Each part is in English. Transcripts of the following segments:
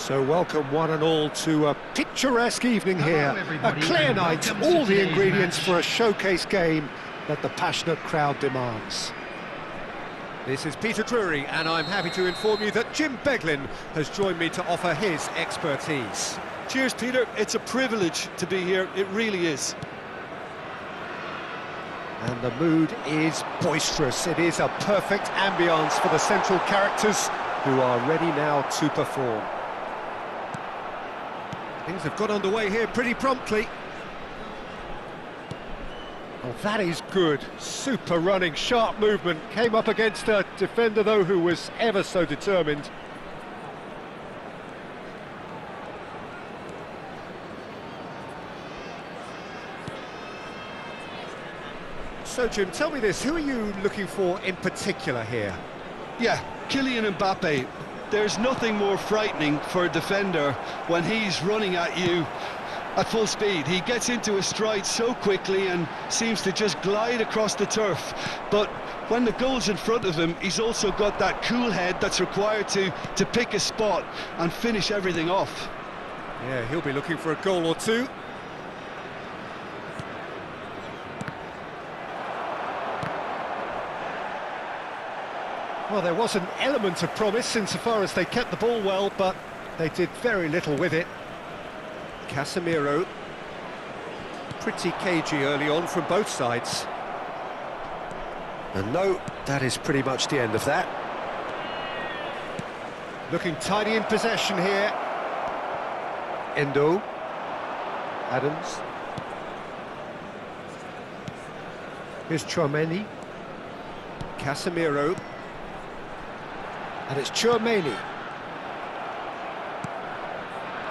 So welcome one and all to a picturesque evening here, a clear night, all the ingredients for a showcase game that the passionate crowd demands. This is Peter Drury, and I'm happy to inform you that Jim Beglin has joined me to offer his expertise. Cheers, Peter. It's a privilege to be here, it really is. And the mood is boisterous. It is a perfect ambience for the central characters who are ready now to perform. Things have got underway here pretty promptly. Oh, that is good. Super running, sharp movement. Came up against a defender, though, who was ever so determined. So, Jim, tell me this. Who are you looking for in particular here? Yeah, Kylian Mbappe. There's nothing more frightening for a defender when he's running at you at full speed. He gets into a stride so quickly and seems to just glide across the turf. But when the goal's in front of him, he's also got that cool head that's required to pick a spot and finish everything off. Yeah, he'll be looking for a goal or two. Well, there was an element of promise insofar as they kept the ball well, but they did very little with it. Casemiro, pretty cagey early on from both sides. And no, that is pretty much the end of that. Looking tidy in possession here. Endo. Adams. Here's Tchouaméni. Casemiro. And it's Tchouaméni.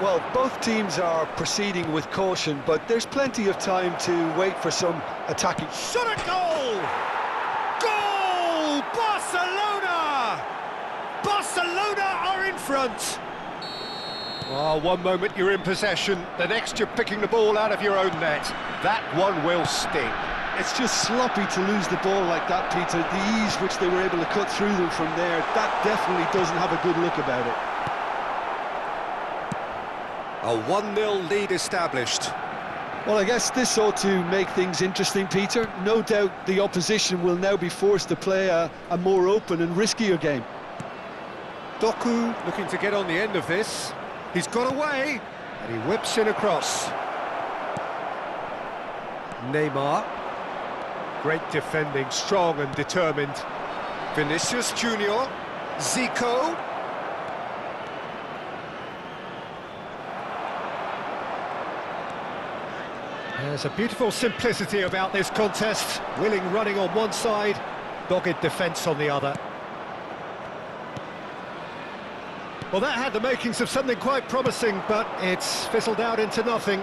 Well, both teams are proceeding with caution, but there's plenty of time to wait for some attacking. Shot at goal! Goal! Barcelona! Barcelona are in front! Oh, one moment you're in possession, the next you're picking the ball out of your own net. That one will sting. It's just sloppy to lose the ball like that, Peter. The ease which they were able to cut through them from there, that definitely doesn't have a good look about it. A 1-0 lead established. Well, I guess this ought to make things interesting, Peter. No doubt the opposition will now be forced to play a more open and riskier game. Doku looking to get on the end of this. He's got away, and he whips in across. Neymar. Great defending, strong and determined. Vinicius Junior. Zico. There's a beautiful simplicity about this contest. Willing running on one side, dogged defence on the other. Well, that had the makings of something quite promising, but it's fizzled out into nothing.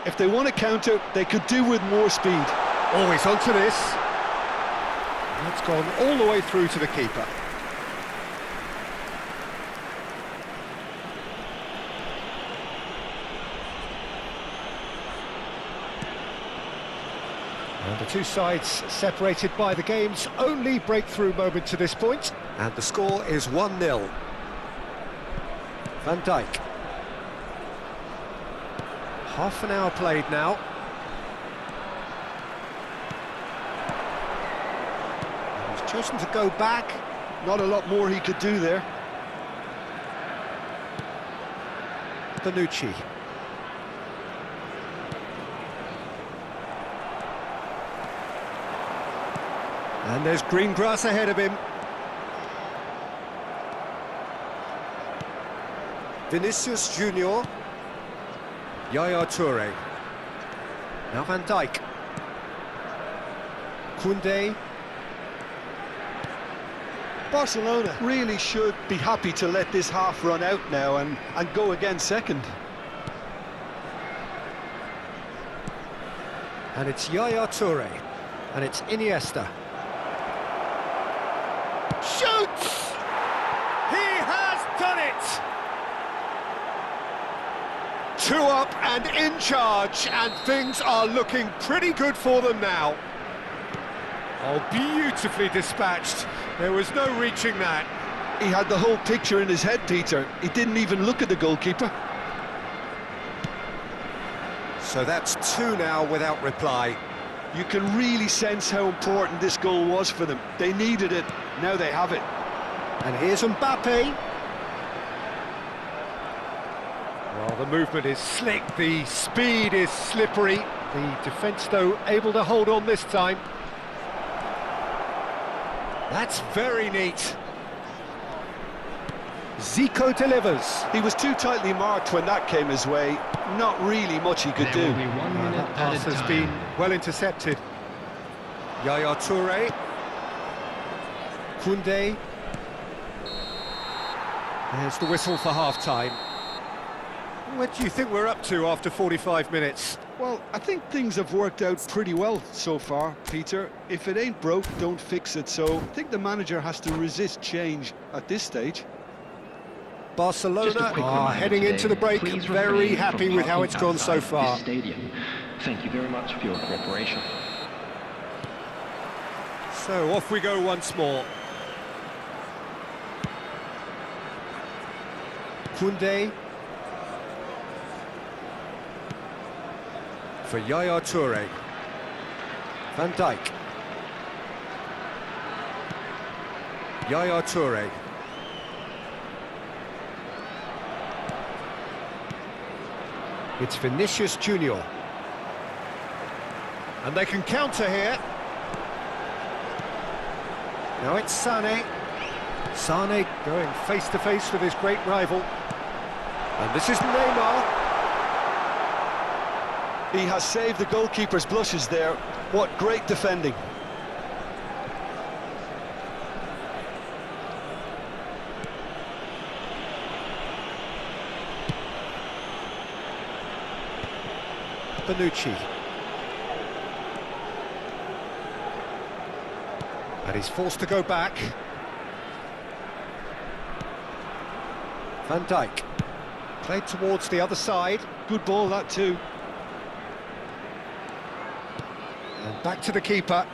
If they want to counter, they could do with more speed. Always onto this. That's gone all the way through to the keeper. And the two sides separated by the game's only breakthrough moment to this point. And the score is 1-0. Van Dijk. Half an hour played now. And he's chosen to go back. Not a lot more he could do there. Bonucci. And there's green grass ahead of him. Vinicius Junior. Yaya Toure. Now Van Dijk. Koundé. Barcelona really should be happy to let this half run out now and go again second. And it's Yaya Toure. And it's Iniesta. Shoots! He has done it! 2 up and in charge, and things are looking pretty good for them now. Oh, beautifully dispatched. There was no reaching that. He had the whole picture in his head, Peter. He didn't even look at the goalkeeper. So that's two now without reply. You can really sense how important this goal was for them. They needed it, now they have it. And here's Mbappe. Well, the movement is slick, the speed is slippery. The defence, though, able to hold on this time. That's very neat. Zico delivers. He was too tightly marked when that came his way. Not really much he could do. That pass has been well intercepted. Yaya Toure. Koundé. There's the whistle for half-time. What do you think we're up to after 45 minutes? Well, I think things have worked out pretty well so far, Peter. If it ain't broke, don't fix it. So I think the manager has to resist change at this stage. Barcelona are heading into the break, very happy with how it's gone so far. Thank you very much for your cooperation. So off we go once more. Koundé. For Yaya Toure. Van Dijk. Yaya Toure. It's Vinicius Junior. And they can counter here. Now it's Sané. Sané going face-to-face with his great rival. And this is Neymar. He has saved the goalkeeper's blushes there. What great defending. Bonucci. And he's forced to go back. Van Dijk. Played towards the other side. Good ball, that too. And back to the keeper.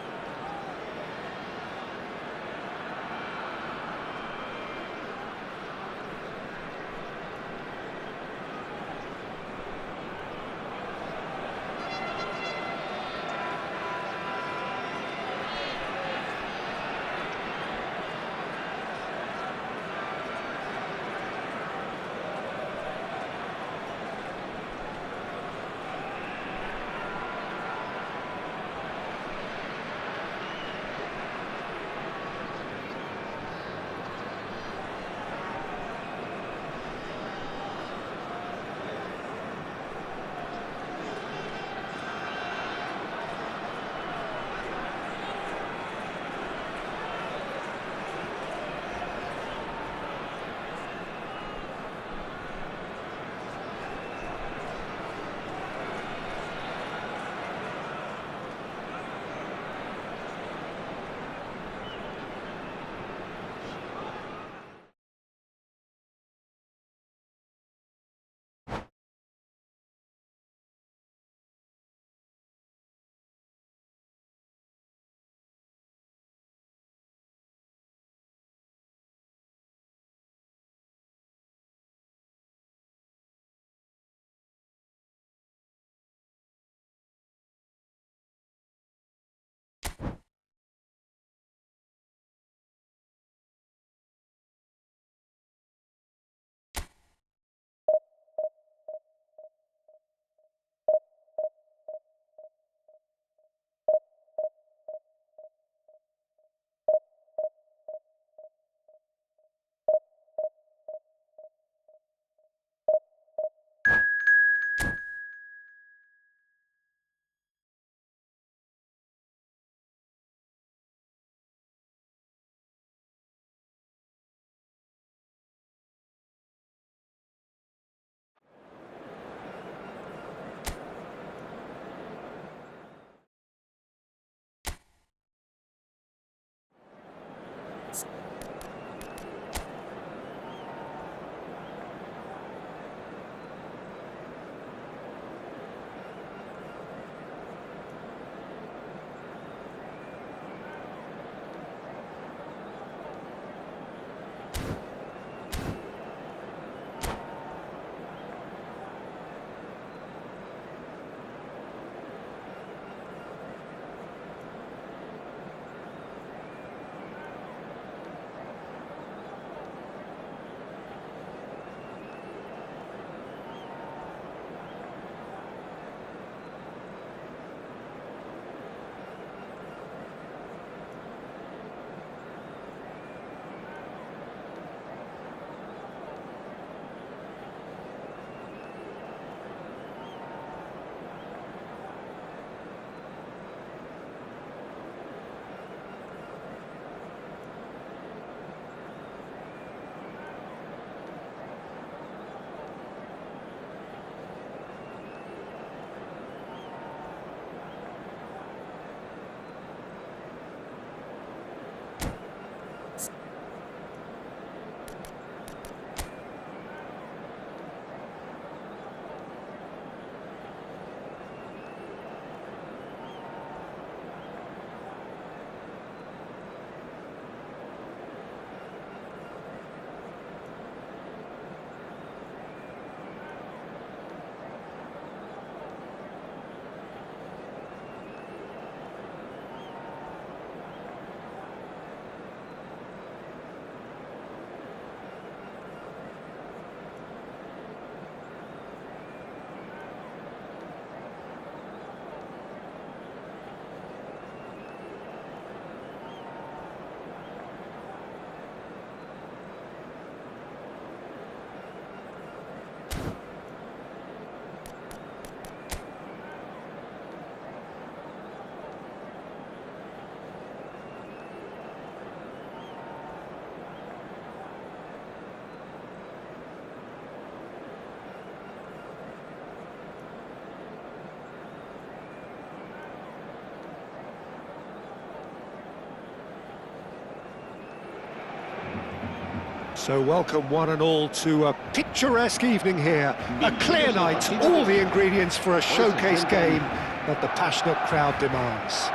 So welcome one and all to a picturesque evening here. A clear night, all the ingredients for a showcase game that the passionate crowd demands.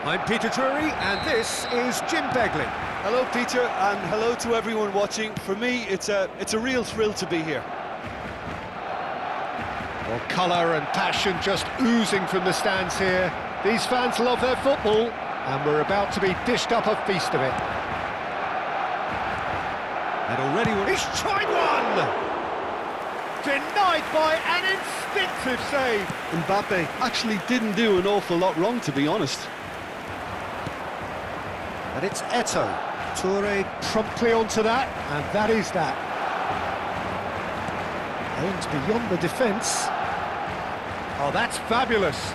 I'm Peter Drury and this is Jim Beglin. Hello, Peter, and hello to everyone watching. For me, it's a real thrill to be here. Well, colour and passion just oozing from the stands here. These fans love their football, and we're about to be dished up a feast of it. And already he's tried one! Denied by an instinctive save. Mbappe actually didn't do an awful lot wrong, to be honest. And it's Eto'o. Toure promptly onto that, and that is that. Aims beyond the defence. Oh, that's fabulous.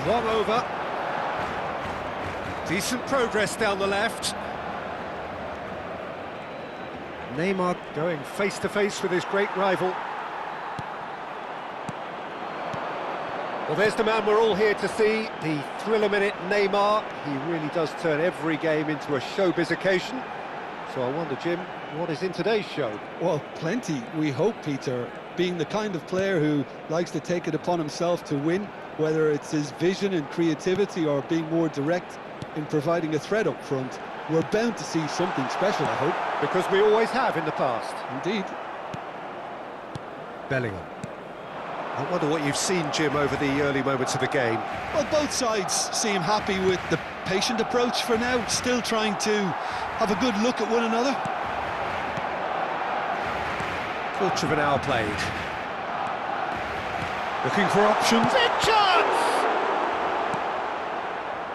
Swung over. Decent progress down the left. Neymar going face-to-face with his great rival. Well, there's the man we're all here to see, the thriller-minute Neymar. He really does turn every game into a showbiz occasion. So I wonder, Jim, what is in today's show? Well, plenty, we hope, Peter. Being the kind of player who likes to take it upon himself to win, whether it's his vision and creativity or being more direct in providing a threat up front, we're bound to see something special, I hope. Because we always have in the past. Indeed. Bellingham. I wonder what you've seen, Jim, over the early moments of the game. Well, both sides seem happy with the patient approach for now, still trying to have a good look at one another. Quarter of an hour played. Looking for options. Big chance!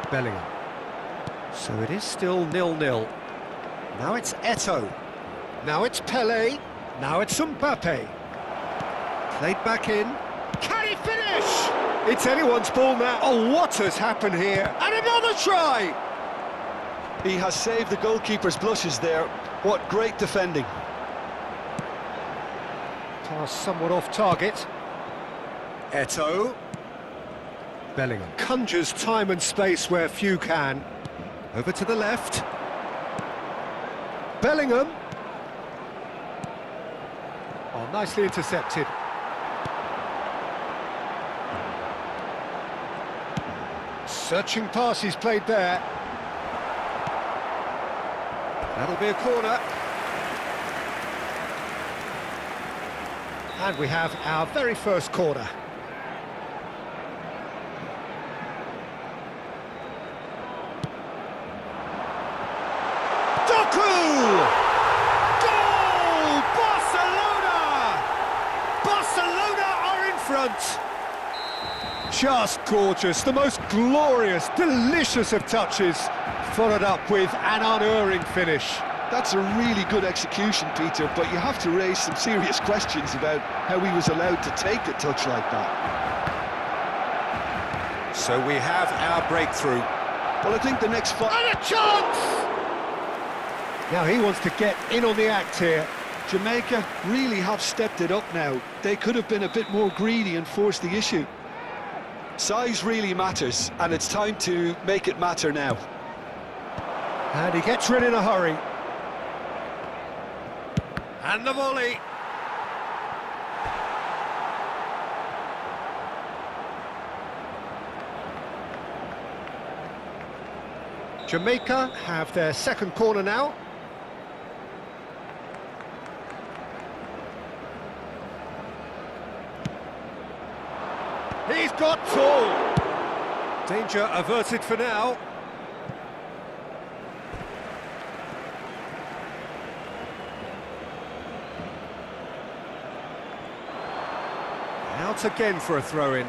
Bellingham. So it is still 0-0. Now it's Eto'o. Now it's Pelé. Now it's Mbappe. Played back in. Can he finish? It's anyone's ball now. Oh, what has happened here? And another try! He has saved the goalkeeper's blushes there. What great defending. Pass somewhat off target. Eto'o. Bellingham conjures time and space where few can. Over to the left. Bellingham. Oh, nicely intercepted. Searching pass he's played there. That'll be a corner. And we have our very first corner. Doku! Goal! Barcelona! Barcelona are in front. Just gorgeous, the most glorious, delicious of touches, followed up with an unerring finish. That's a really good execution, Peter, but you have to raise some serious questions about how he was allowed to take a touch like that. So we have our breakthrough. Well, I think the next fight... And a chance! Now he wants to get in on the act here. Jamaica really have stepped it up now. They could have been a bit more greedy and forced the issue. Size really matters, and it's time to make it matter now. And he gets rid in a hurry. And the volley. Jamaica have their second corner now. He's got tall. Danger averted for now. Out again for a throw-in.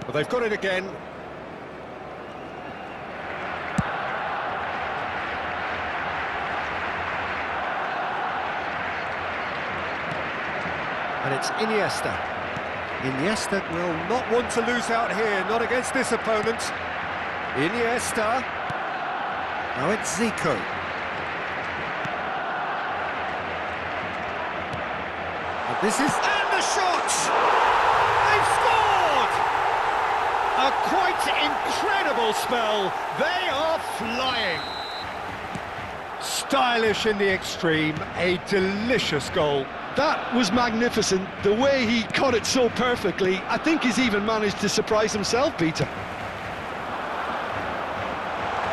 Well, they've got it again. And it's Iniesta. Iniesta will not want to lose out here, not against this opponent. Iniesta. Now it's Zico. And this is... And the shot! They've scored! A quite incredible spell. They are flying. Stylish in the extreme, a delicious goal. That was magnificent. The way he cut it so perfectly, I think he's even managed to surprise himself, Peter.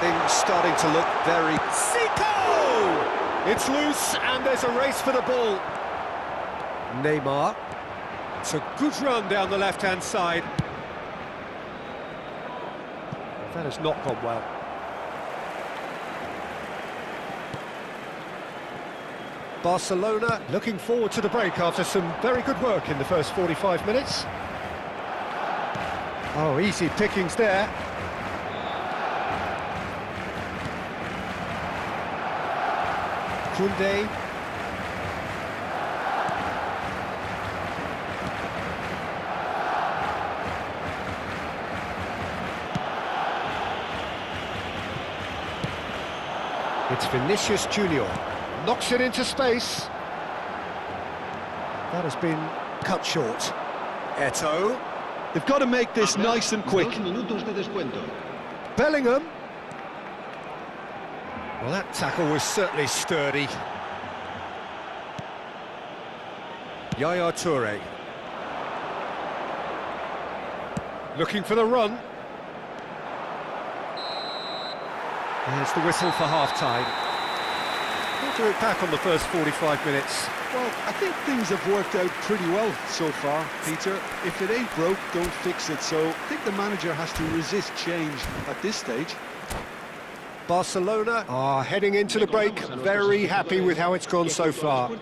Things starting to look very... Zico! It's loose and there's a race for the ball. Neymar. It's a good run down the left-hand side. That has not gone well. Barcelona looking forward to the break after some very good work in the first 45 minutes. Oh, easy pickings there. Koundé. It's Vinicius Junior. Knocks it into space. That has been cut short. Eto'o. They've got to make this nice and quick. Bellingham. Well, that tackle was certainly sturdy. Yaya Toure. Looking for the run. There's the whistle for half-time. We'll do it back on the first 45 minutes. Well, I think things have worked out pretty well so far, Peter. If it ain't broke, don't fix it. So I think the manager has to resist change at this stage. Barcelona are heading into the break, very happy with how it's gone so far. Hay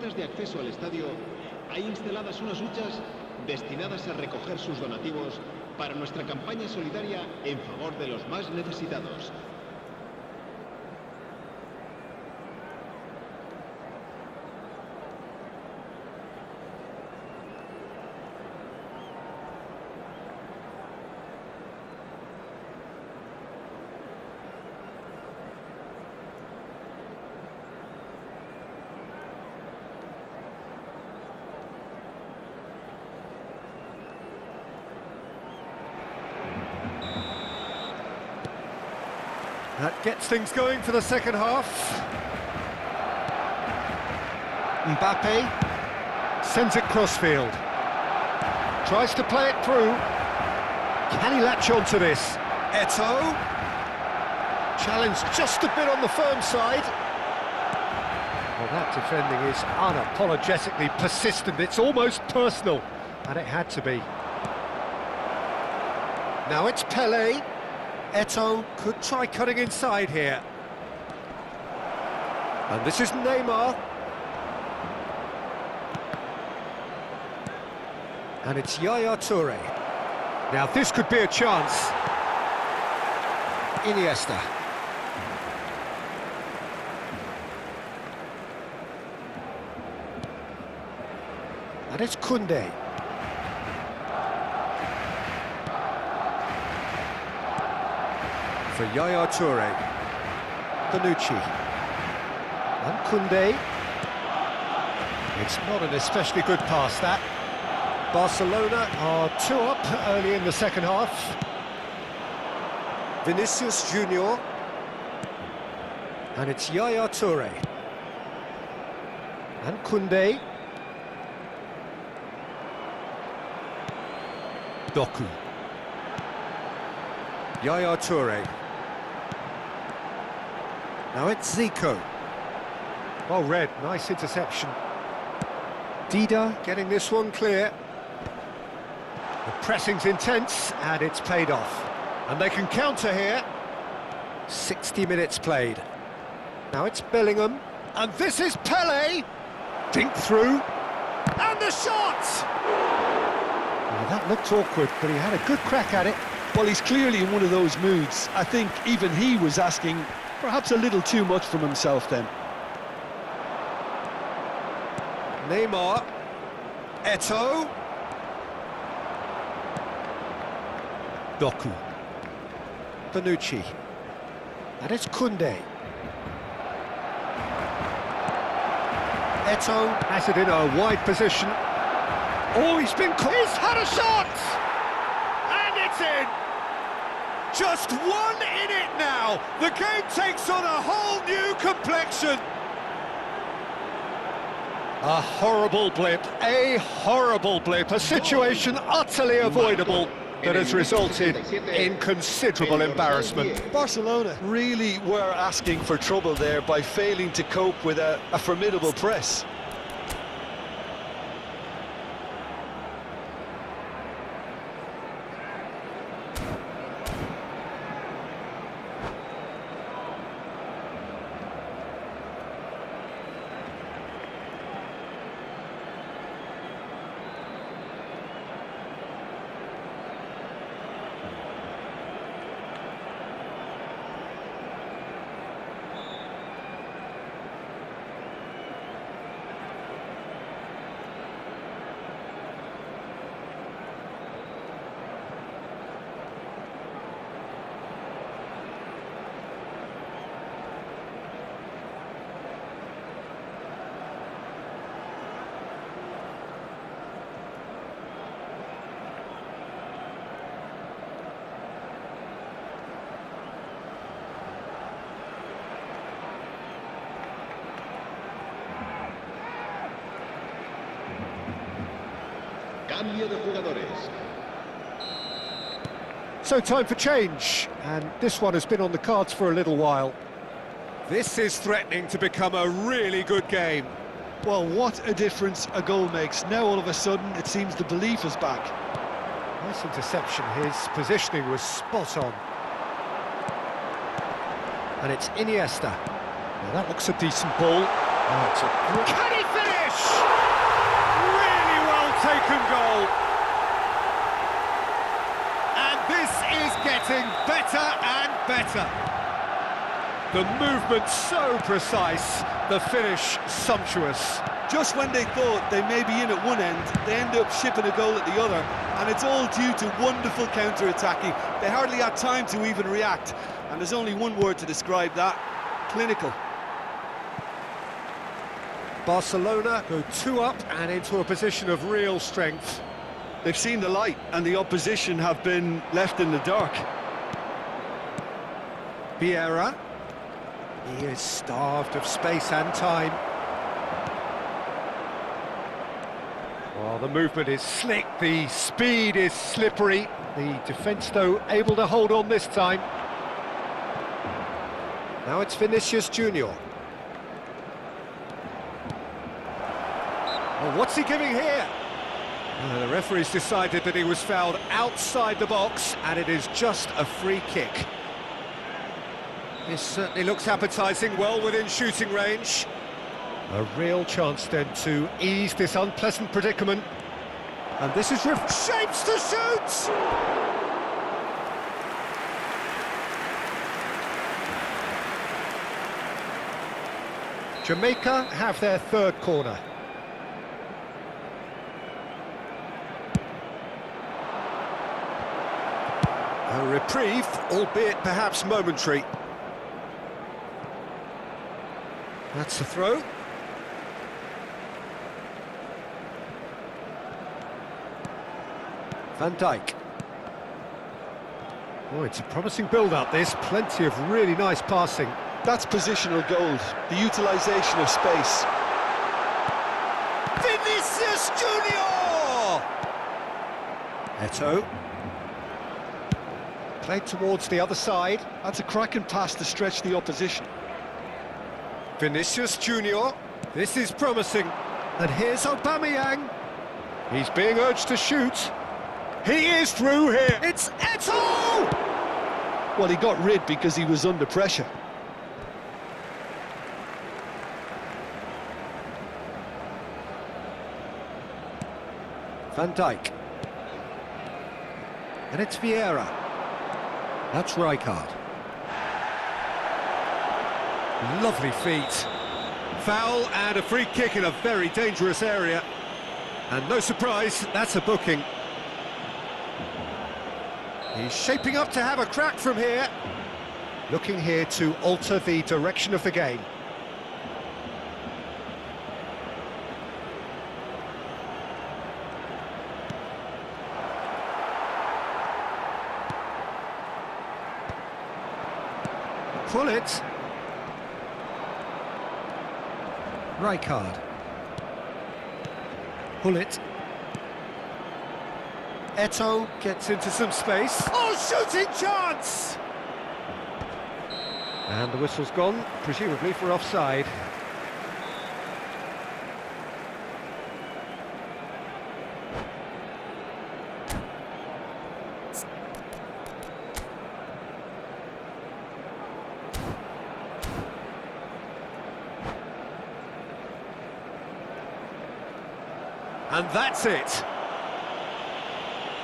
instaladas unas huchas destinadas a recoger sus donativos para nuestra campaña solidaria en favor de los más necesitados. That gets things going for the second half. Mbappe sends it crossfield. Tries to play it through. Can he latch on to this? Eto'o. Challenged just a bit on the firm side. Well, that defending is unapologetically persistent. It's almost personal, and it had to be. Now it's Pelé. Eto'o could try cutting inside here. And this is Neymar. And it's Yaya Toure. Now this could be a chance. Iniesta. And it's Koundé. For Yaya Toure. Bonucci. And Koundé. It's not an especially good pass, that. Barcelona are 2 up early in the second half. Vinicius Junior. And it's Yaya Toure. And Koundé. Doku. Yaya Toure. Now it's Zico. Well read, nice interception. Dida getting this one clear. The pressing's intense, and it's paid off. And they can counter here. 60 minutes played. Now it's Bellingham. And this is Pelé. Dink through. And the shot! Well, that looked awkward, but he had a good crack at it. Well, he's clearly in one of those moods. I think even he was asking perhaps a little too much from himself then. Neymar. Eto'o. Doku. Bonucci. And it's Koundé. Eto'o has it in a wide position. Oh, he's had a shot! And it's in! Just one in it now! The game takes on a whole new complexion! A horrible blip, a situation utterly avoidable that has resulted in considerable embarrassment. Barcelona really were asking for trouble there by failing to cope with a formidable press. Cambio de jugadores. So time for change, and this one has been on the cards for a little while. This is threatening to become a really good game. Well, what a difference a goal makes. Now all of a sudden it seems the belief is back. Nice interception, his positioning was spot on. And it's Iniesta. Now that looks a decent ball. Oh, it's a... Can he finish? Really well taken goal. And this is getting better and better. The movement so precise, the finish sumptuous. Just when they thought they may be in at one end, they end up shipping a goal at the other, and it's all due to wonderful counter-attacking. They hardly had time to even react, and there's only one word to describe that: clinical. Barcelona go 2 up and into a position of real strength. They've seen the light, and the opposition have been left in the dark. Vieira. He is starved of space and time. Well, the movement is slick, the speed is slippery. The defence, though, able to hold on this time. Now it's Vinicius Junior. Well, what's he giving here? The referee's decided that he was fouled outside the box, and it is just a free kick. This certainly looks appetising, well within shooting range. A real chance then to ease this unpleasant predicament. And this is shapes to shoot! Jamaica have their third corner. A reprieve, albeit perhaps momentary. That's the throw. Van Dijk. Oh, it's a promising build-up, this. Plenty of really nice passing. That's positional gold, the utilisation of space. Vinicius Junior! Eto'o. Played towards the other side. That's a cracking pass to stretch the opposition. Vinicius Junior. This is promising. And here's Aubameyang. He's being urged to shoot. He is through here. It's Eto'o! Well, he got rid because he was under pressure. Van Dijk. And it's Vieira. That's Rijkaard. Lovely feet. Foul and a free kick in a very dangerous area. And no surprise, that's a booking. He's shaping up to have a crack from here. Looking here to alter the direction of the game. Pull it. Rijkaard. Pull it. Eto'o gets into some space. Oh, shooting chance! And the whistle's gone, presumably for offside. And that's it.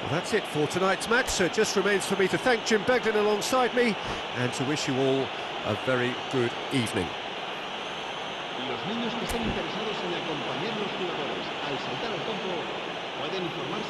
Well, that's it for tonight's match, so it just remains for me to thank Jim Beglin alongside me and to wish you all a very good evening. Los niños que estén interesados en acompañar a los jugadores al saltar al campo pueden informarse